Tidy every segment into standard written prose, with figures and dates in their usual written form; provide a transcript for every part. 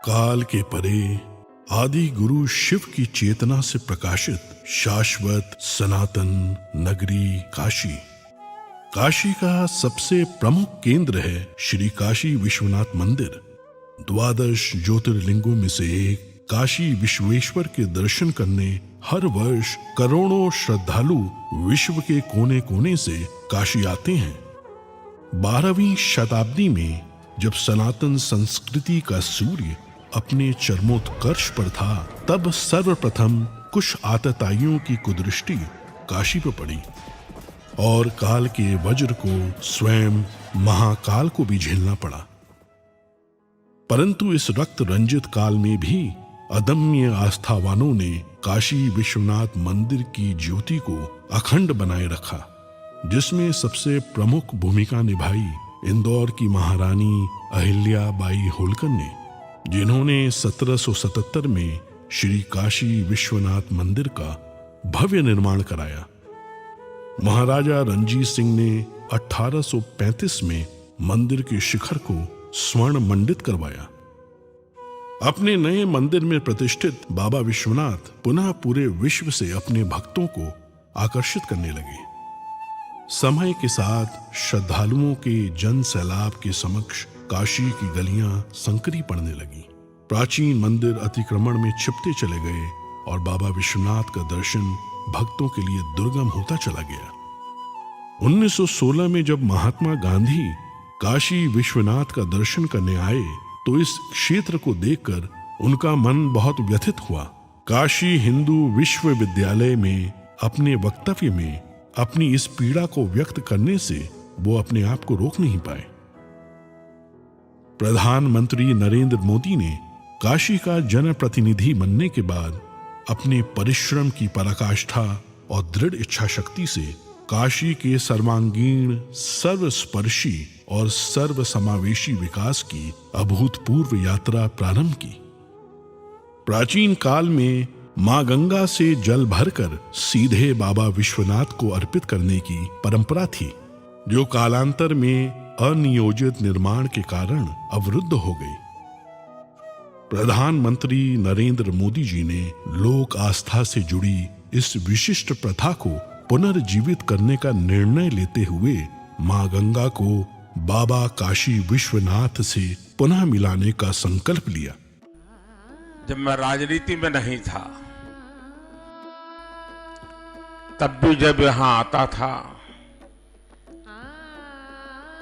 काल के परे आदि गुरु शिव की चेतना से प्रकाशित शाश्वत सनातन नगरी काशी। काशी का सबसे प्रमुख केंद्र है श्री काशी विश्वनाथ मंदिर। 12 ज्योतिर्लिंगों में से एक काशी विश्वेश्वर के दर्शन करने हर वर्ष करोड़ों श्रद्धालु विश्व के कोने कोने से काशी आते हैं। 12वीं शताब्दी में जब सनातन संस्कृति का सूर्य अपने चरमोत्कर्ष पर था, तब सर्वप्रथम कुछ आतताइयों की कुदृष्टि काशी पर पड़ी और काल के वज्र को स्वयं महाकाल को भी झेलना पड़ा। परंतु इस रक्त रंजित काल में भी अदम्य आस्थावानों ने काशी विश्वनाथ मंदिर की ज्योति को अखंड बनाए रखा, जिसमें सबसे प्रमुख भूमिका निभाई इंदौर की महारानी अहिल्या बाई होलकर ने, जिन्होंने 1777 में श्री काशी विश्वनाथ मंदिर का भव्य निर्माण कराया। महाराजा रणजीत सिंह ने 1835 में मंदिर के शिखर को स्वर्ण मंडित करवाया। अपने नए मंदिर में प्रतिष्ठित बाबा विश्वनाथ पुनः पूरे विश्व से अपने भक्तों को आकर्षित करने लगे। समय के साथ श्रद्धालुओं के जन सैलाब के समक्ष काशी की गलियां संकरी पड़ने लगी। प्राचीन मंदिर अतिक्रमण में छिपते चले गए और बाबा विश्वनाथ का दर्शन भक्तों के लिए दुर्गम होता चला गया। 1916 में जब महात्मा गांधी काशी विश्वनाथ का दर्शन करने आए, तो इस क्षेत्र को देखकर उनका मन बहुत व्यथित हुआ। काशी हिंदू विश्वविद्यालय में अपने वक्तव्य में अपनी इस पीड़ा को व्यक्त करने से वो अपने आप को रोक नहीं पाए। प्रधानमंत्री नरेंद्र मोदी ने काशी का जनप्रतिनिधि बनने के बाद अपने परिश्रम की पराकाष्ठा और दृढ़ इच्छा शक्ति से काशी के सर्वांगीण, सर्वस्पर्शी और सर्वसमावेशी विकास की अभूतपूर्व यात्रा प्रारंभ की। प्राचीन काल में मां गंगा से जल भरकर सीधे बाबा विश्वनाथ को अर्पित करने की परंपरा थी, जो कालांतर में अनियोजित निर्माण के कारण अवरुद्ध हो गई। प्रधानमंत्री नरेंद्र मोदी जी ने लोक आस्था से जुड़ी इस विशिष्ट प्रथा को पुनर्जीवित करने का निर्णय लेते हुए मां गंगा को बाबा काशी विश्वनाथ से पुनः मिलाने का संकल्प लिया। जब मैं राजनीति में नहीं था, तब भी जब यहां आता था,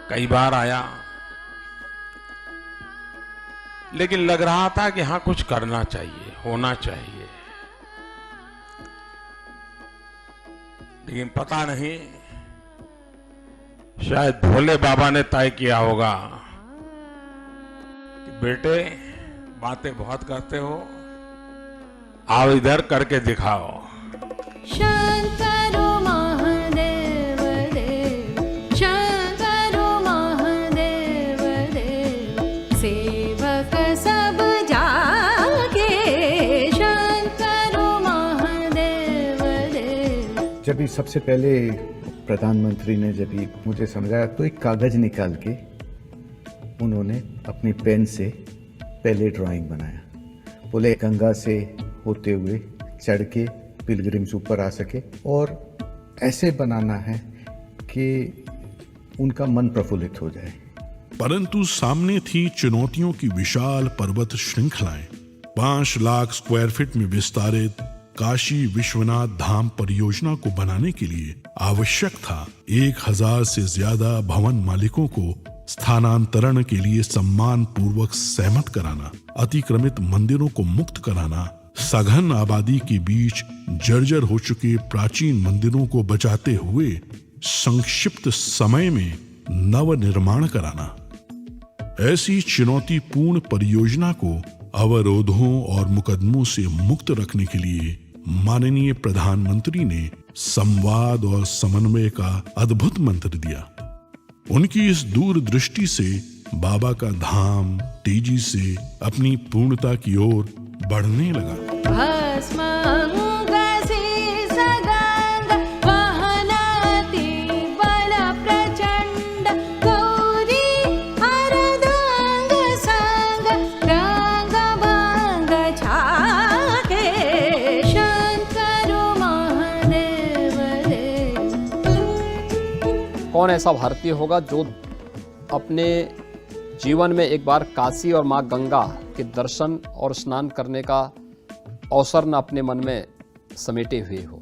कई बार आया, लेकिन लग रहा था कि हाँ कुछ करना चाहिए, होना चाहिए। लेकिन पता नहीं, शायद भोले बाबा ने तय किया होगा कि बेटे बातें बहुत करते हो, आओ इधर करके दिखाओ। शंकरो महादेव देव, शंकरो महादेव देव, सेवक सब जागे, शंकरो महादेव देव। जब ही सबसे पहले प्रधानमंत्री ने जब ही मुझे समझाया, तो एक कागज निकाल के उन्होंने अपनी पेन से पहले ड्राइंग बनाया। बोले गंगा से होते हुए चढ़ के पिलग्रिम्स ऊपर आ सके और ऐसे बनाना है कि उनका मन प्रफुल्लित हो जाए। परंतु सामने थी चुनौतियों की विशाल पर्वत श्रृंखलाएं। 5 लाख स्क्वायर फीट में विस्तारित काशी विश्वनाथ धाम परियोजना को बनाने के लिए आवश्यक था 1000 से ज्यादा भवन मालिकों को स्थानांतरण के लिए सम्मान पूर्वक सहमत कराना, अतिक्रमित मंदिरों को मुक्त कराना, सघन आबादी के बीच जर्जर हो चुके प्राचीन मंदिरों को बचाते हुए संक्षिप्त समय में नव निर्माण कराना। ऐसी चुनौतीपूर्ण परियोजना को अवरोधों और मुकदमों से मुक्त रखने के लिए माननीय प्रधानमंत्री ने संवाद और समन्वय का अद्भुत मंत्र दिया। उनकी इस दूरदृष्टि से बाबा का धाम तेजी से अपनी पूर्णता की ओर बढ़ने लगा। कौन ऐसा भारतीय होगा जो अपने जीवन में एक बार काशी और माँ गंगा के दर्शन और स्नान करने का अवसर न अपने मन में समेटे हुए हो।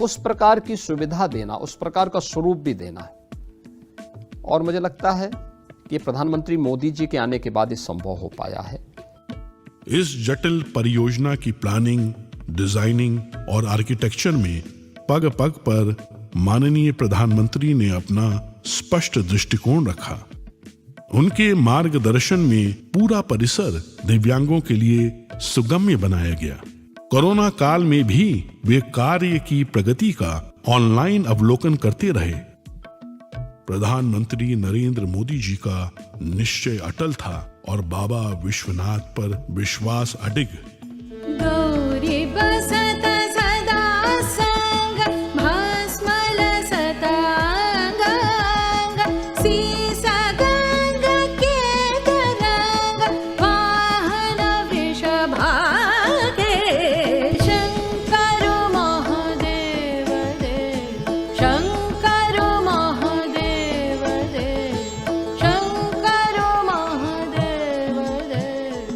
उस प्रकार की सुविधा देना, उस प्रकार का स्वरूप भी देना है। और मुझे लगता है कि प्रधानमंत्री मोदी जी के आने के बाद ये संभव हो पाया है। इस जटिल परियोजना की प्लानिंग, डिजाइनिंग और आर्किटेक्चर में पग पग पर माननीय प्रधानमंत्री ने अपना स्पष्ट दृष्टिकोण रखा। उनके मार्गदर्शन में पूरा परिसर दिव्यांगों के लिए सुगम्य बनाया गया। कोरोना काल में भी वे कार्य की प्रगति का ऑनलाइन अवलोकन करते रहे। प्रधानमंत्री नरेंद्र मोदी जी का निश्चय अटल था और बाबा विश्वनाथ पर विश्वास अडिग। गौरी बसत सदा संग भस्म लसत अंग सीसा गंग के तरंग वाहन विषभागे शंकर महादेव देव शंकर महादेव देव शंकर महादेव देव।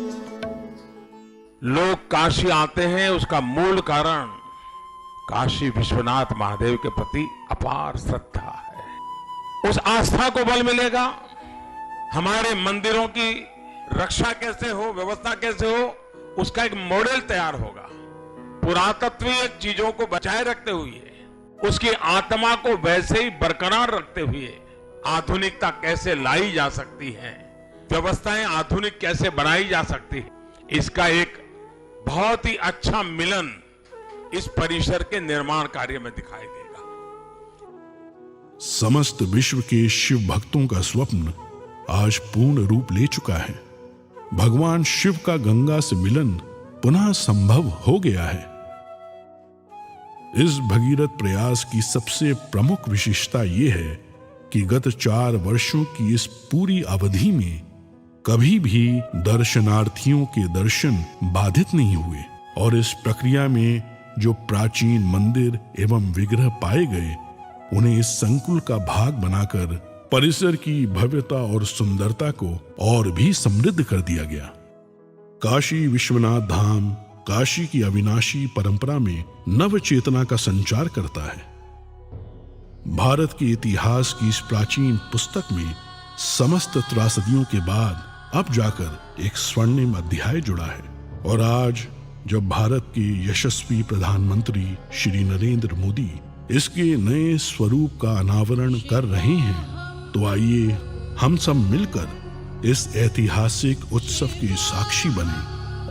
लोग काशी आते हैं, उसका मूल कारण काशी विश्वनाथ महादेव के प्रति अपार श्रद्धा है। उस आस्था को बल मिलेगा। हमारे मंदिरों की रक्षा कैसे हो, व्यवस्था कैसे हो, उसका एक मॉडल तैयार होगा। पुरातत्वीय चीजों को बचाए रखते हुए, उसकी आत्मा को वैसे ही बरकरार रखते हुए आधुनिकता कैसे लाई जा सकती है, व्यवस्थाएं आधुनिक कैसे बनाई जा सकती है, इसका एक बहुत ही अच्छा मिलन इस परिसर के निर्माण कार्य में दिखाई देगा। समस्त विश्व के शिव भक्तों का स्वप्न आज पूर्ण रूप ले चुका है। भगवान शिव का गंगा से मिलन पुनः संभव हो गया है। इस भगीरथ प्रयास की सबसे प्रमुख विशेषता यह है कि गत 4 वर्षों की इस पूरी अवधि में कभी भी दर्शनार्थियों के दर्शन बाधित नहीं हुए और इस प्रक्रिया में जो प्राचीन मंदिर एवं विग्रह पाए गए, उन्हें इस संकुल का भाग बनाकर परिसर की भव्यता और सुंदरता को और भी समृद्ध कर दिया गया। काशी विश्वनाथ धाम काशी की अविनाशी परंपरा में नव चेतना का संचार करता है। भारत के इतिहास की इस प्राचीन पुस्तक में समस्त त्रासदियों के बाद अब जाकर एक स्वर्णिम अध्याय जुड़ा है। और आज जब भारत के यशस्वी प्रधानमंत्री श्री नरेंद्र मोदी इसके नए स्वरूप का अनावरण कर रहे हैं, तो आइए हम सब मिलकर इस ऐतिहासिक उत्सव के साक्षी बने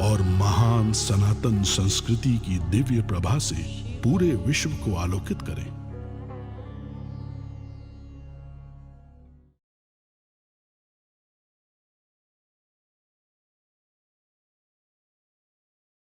और महान सनातन संस्कृति की दिव्य प्रभा से पूरे विश्व को आलोकित करें।